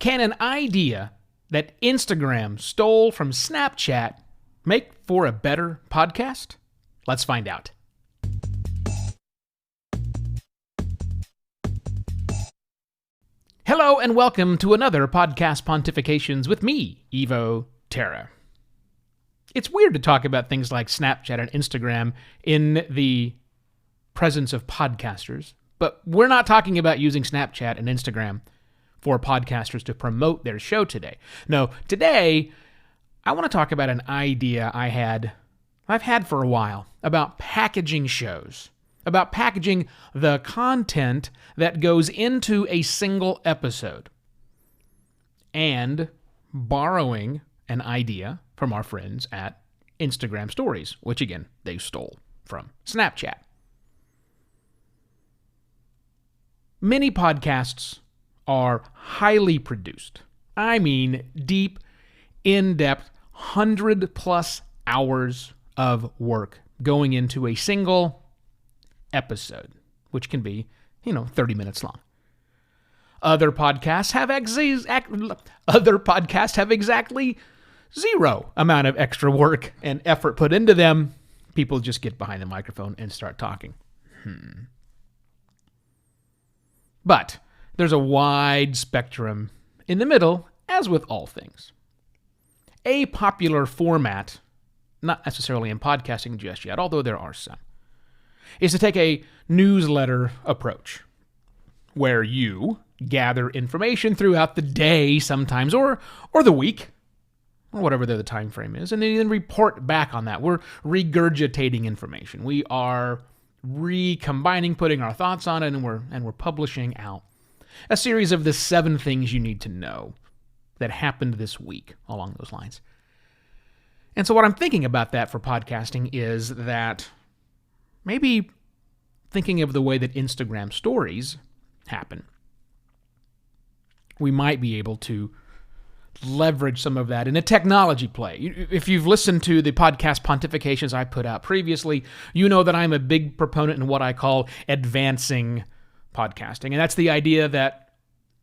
Can an idea that Instagram stole from Snapchat make for a better podcast? Let's find out. Hello and welcome to another Podcast Pontifications with me, Evo Terra. It's weird to talk about things like Snapchat and Instagram in the presence of podcasters, but we're not talking about using Snapchat and Instagram for podcasters to promote their show today. No, today I want to talk about an idea I've had for a while about packaging shows, about packaging the content that goes into a single episode, and borrowing an idea from our friends at Instagram Stories, which again, they stole from Snapchat. Many podcasts are highly produced. I mean, deep, in-depth, 100+ hours of work going into a single episode, which can be, 30 minutes long. Other podcasts have exactly zero amount of extra work and effort put into them. People just get behind the microphone and start talking. But there's a wide spectrum in the middle, as with all things. A popular format, not necessarily in podcasting just yet, although there are some, is to take a newsletter approach, where you gather information throughout the day sometimes, or the week, or whatever the time frame is, and then report back on that. We're regurgitating information. We are recombining, putting our thoughts on it, and we're publishing out a series of the 7 things you need to know that happened this week along those lines. And so what I'm thinking about that for podcasting is that maybe thinking of the way that Instagram Stories happen, we might be able to leverage some of that in a technology play. If you've listened to the Podcast Pontifications I put out previously, you know that I'm a big proponent in what I call advancing podcasting. And that's the idea that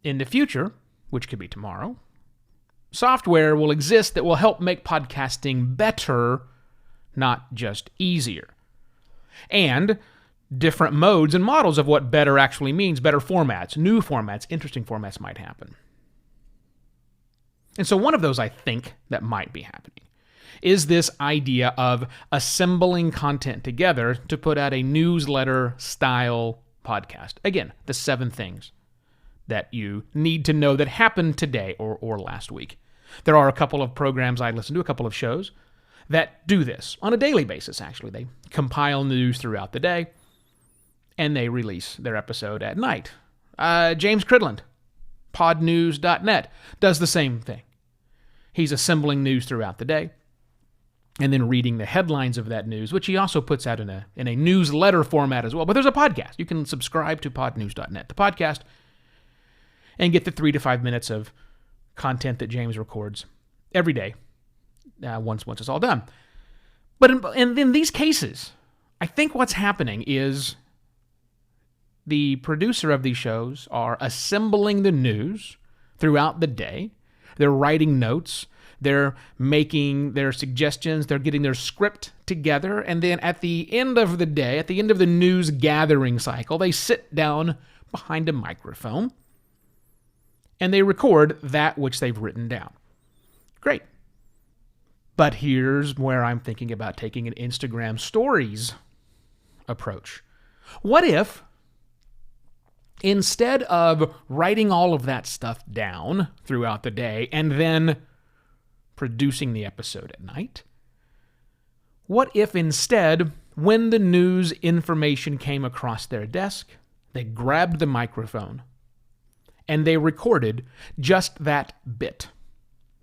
in the future, which could be tomorrow, software will exist that will help make podcasting better, not just easier. And different modes and models of what better actually means, better formats, new formats, interesting formats might happen. And so one of those I think that might be happening is this idea of assembling content together to put out a newsletter-style podcast. Again, the 7 things that you need to know that happened today or last week. There are a couple of programs I listen to, a couple of shows, that do this on a daily basis, actually. They compile news throughout the day, and they release their episode at night. James Cridland, podnews.net, does the same thing. He's assembling news throughout the day and then reading the headlines of that news, which he also puts out in a newsletter format as well. But there's a podcast. You can subscribe to podnews.net, the podcast, and get the 3 to 5 minutes of content that James records every day once it's all done. But in these cases, I think what's happening is the producer of these shows are assembling the news throughout the day. They're writing notes. They're making their suggestions. They're getting their script together. And then at the end of the day, at the end of the news gathering cycle, they sit down behind a microphone and they record that which they've written down. Great. But here's where I'm thinking about taking an Instagram Stories approach. What if, instead of writing all of that stuff down throughout the day and then producing the episode at night, what if instead, when the news information came across their desk, they grabbed the microphone and they recorded just that bit,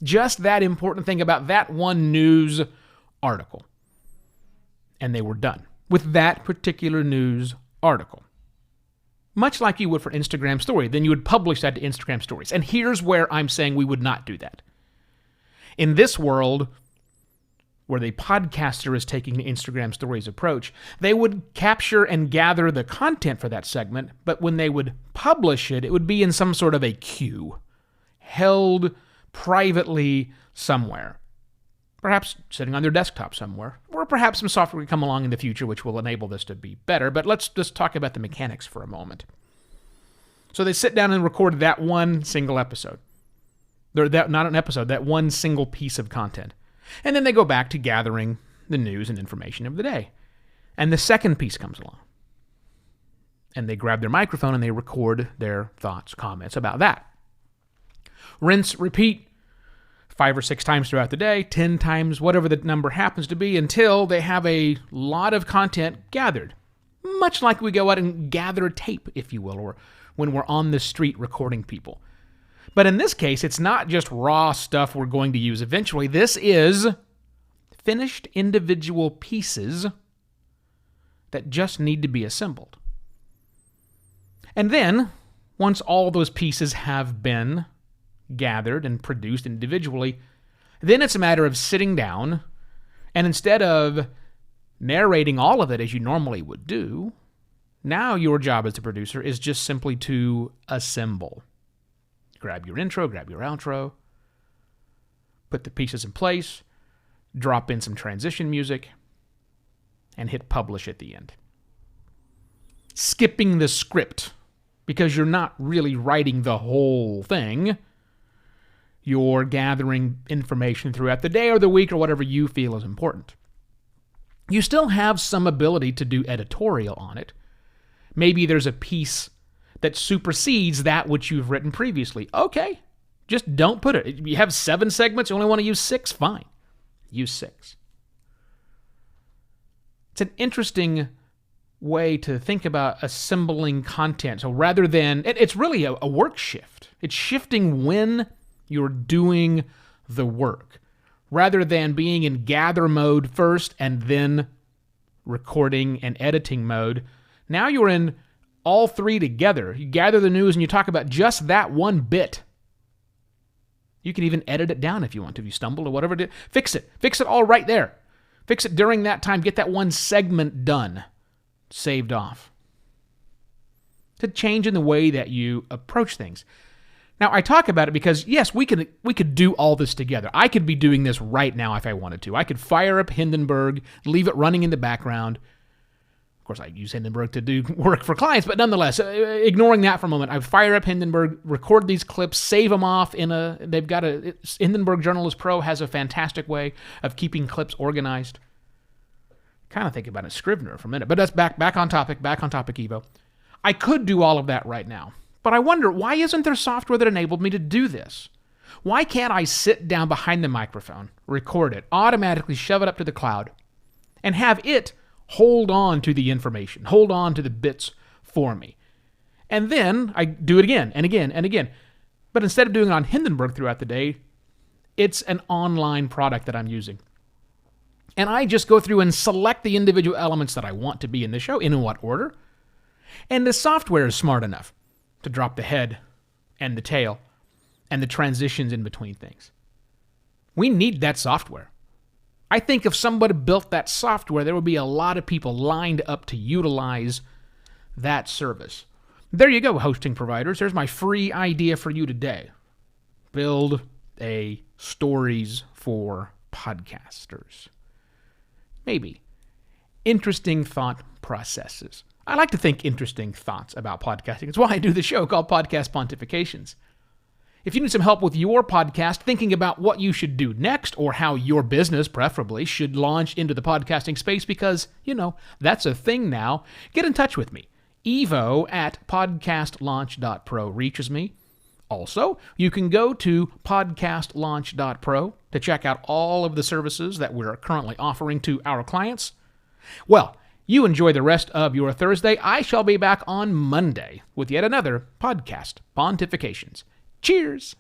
just that important thing about that one news article, and they were done with that particular news article? Much like you would for Instagram Story. Then you would publish that to Instagram Stories. And here's where I'm saying we would not do that. In this world, where the podcaster is taking the Instagram Stories approach, they would capture and gather the content for that segment, but when they would publish it, it would be in some sort of a queue, held privately somewhere. Perhaps sitting on their desktop somewhere, or perhaps some software will come along in the future which will enable this to be better. But let's just talk about the mechanics for a moment. So they sit down and record that one single episode. That one single piece of content. And then they go back to gathering the news and information of the day. And the second piece comes along. And they grab their microphone and they record their thoughts, comments about that. Rinse, repeat 5 or 6 times throughout the day, 10 times, whatever the number happens to be, until they have a lot of content gathered. Much like we go out and gather tape, if you will, or when we're on the street recording people. But in this case, it's not just raw stuff we're going to use eventually. This is finished individual pieces that just need to be assembled. And then, once all those pieces have been gathered and produced individually, then it's a matter of sitting down and instead of narrating all of it as you normally would do, now your job as the producer is just simply to assemble. Grab your intro, grab your outro, put the pieces in place, drop in some transition music, and hit publish at the end. Skipping the script, because you're not really writing the whole thing. You're gathering information throughout the day or the week or whatever you feel is important. You still have some ability to do editorial on it. Maybe there's a piece that supersedes that which you've written previously. Okay, just don't put it. You have 7 segments, you only want to use 6, fine. Use 6. It's an interesting way to think about assembling content. So rather than, it's really a work shift. It's shifting when you're doing the work, rather than being in gather mode first and then recording and editing mode. Now you're in all 3 together. You gather the news and you talk about just that one bit. You can even edit it down if you want to. If you stumble or whatever, fix it. Fix it all right there. Fix it during that time. Get that one segment done, saved off. It's a change in the way that you approach things. Now, I talk about it because, yes, we could do all this together. I could be doing this right now if I wanted to. I could fire up Hindenburg, leave it running in the background. Of course, I use Hindenburg to do work for clients, but nonetheless, ignoring that for a moment, I fire up Hindenburg, record these clips, save them off Hindenburg Journalist Pro has a fantastic way of keeping clips organized. Kind of think about a Scrivener for a minute, but that's back on topic, Evo. I could do all of that right now. But I wonder, why isn't there software that enabled me to do this? Why can't I sit down behind the microphone, record it, automatically shove it up to the cloud, and have it hold on to the information, hold on to the bits for me? And then I do it again and again and again. But instead of doing it on Hindenburg throughout the day, it's an online product that I'm using. And I just go through and select the individual elements that I want to be in the show, in what order. And the software is smart enough to drop the head and the tail and the transitions in between things. We need that software. I think if somebody built that software, there would be a lot of people lined up to utilize that service. There you go, hosting providers. There's my free idea for you today. Build a stories for podcasters. Maybe. Interesting thought processes. I like to think interesting thoughts about podcasting. It's why I do the show called Podcast Pontifications. If you need some help with your podcast, thinking about what you should do next or how your business, preferably, should launch into the podcasting space because, that's a thing now, get in touch with me. evo@podcastlaunch.pro reaches me. Also, you can go to podcastlaunch.pro to check out all of the services that we're currently offering to our clients. Well, you enjoy the rest of your Thursday. I shall be back on Monday with yet another Podcast Pontifications. Cheers!